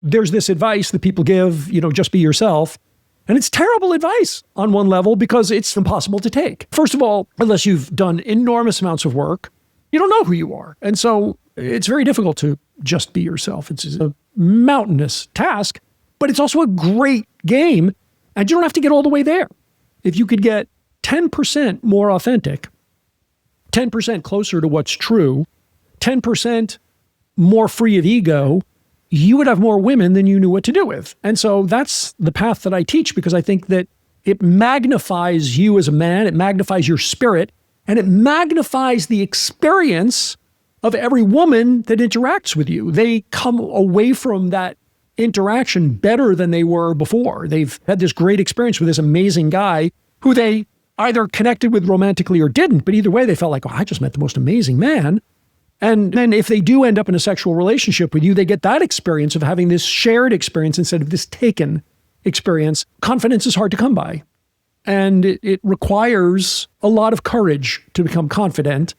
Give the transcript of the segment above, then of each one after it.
there's this advice that people give, just be yourself. And it's terrible advice on one level because it's impossible to take. First of all, unless you've done enormous amounts of work, you don't know who you are. And so it's very difficult to just be yourself. It's a mountainous task, but it's also a great game. And you don't have to get all the way there. If you could get 10% more authentic, 10% closer to what's true, 10% more free of ego, you would have more women than you knew what to do with. And so that's the path that I teach, because I think that it magnifies you as a man, it magnifies your spirit, and it magnifies the experience of every woman that interacts with you. They come away from that interaction better than they were before. They've had this great experience with this amazing guy who they either connected with romantically or didn't, but either way they felt like, oh, I just met the most amazing man. And then if they do end up in a sexual relationship with you, they get that experience of having this shared experience instead of this taken experience. Confidence is hard to come by. And it requires a lot of courage to become confident.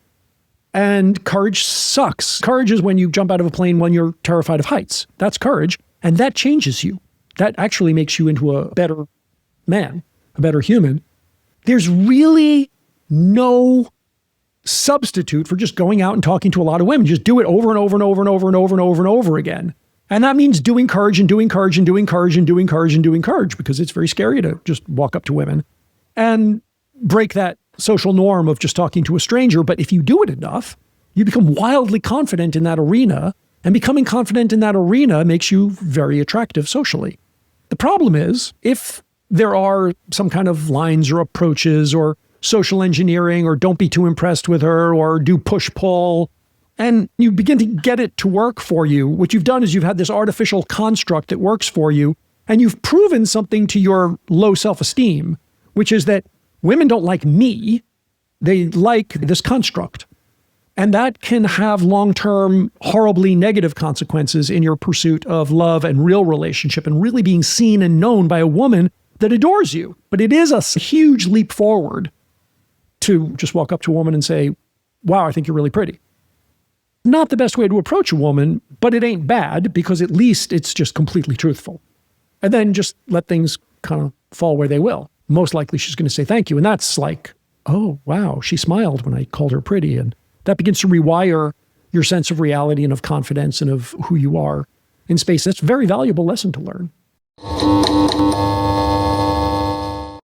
And courage sucks. Courage is when you jump out of a plane when you're terrified of heights. That's courage. And that changes you. That actually makes you into a better man, a better human. There's really no substitute for just going out and talking to a lot of women. Just do it over and over and over and over and over and over and over again. And that means doing courage and doing courage and doing courage and doing courage and doing courage, because it's very scary to just walk up to women and break that social norm of just talking to a stranger. But if you do it enough, you become wildly confident in that arena, and becoming confident in that arena makes you very attractive socially. The problem is, if there are some kind of lines or approaches or social engineering, or don't be too impressed with her, or do push-pull, and you begin to get it to work for you, what you've done is you've had this artificial construct that works for you, and you've proven something to your low self-esteem, which is that women don't like me, they like this construct. And that can have long-term, horribly negative consequences in your pursuit of love and real relationship, and really being seen and known by a woman that adores you. But it is a huge leap forward to just walk up to a woman and say, wow, I think you're really pretty. Not the best way to approach a woman, but it ain't bad, because at least it's just completely truthful. And then just let things kind of fall where they will. Most likely she's going to say thank you. And that's like, oh, wow, she smiled when I called her pretty. And that begins to rewire your sense of reality and of confidence and of who you are in space. That's a very valuable lesson to learn.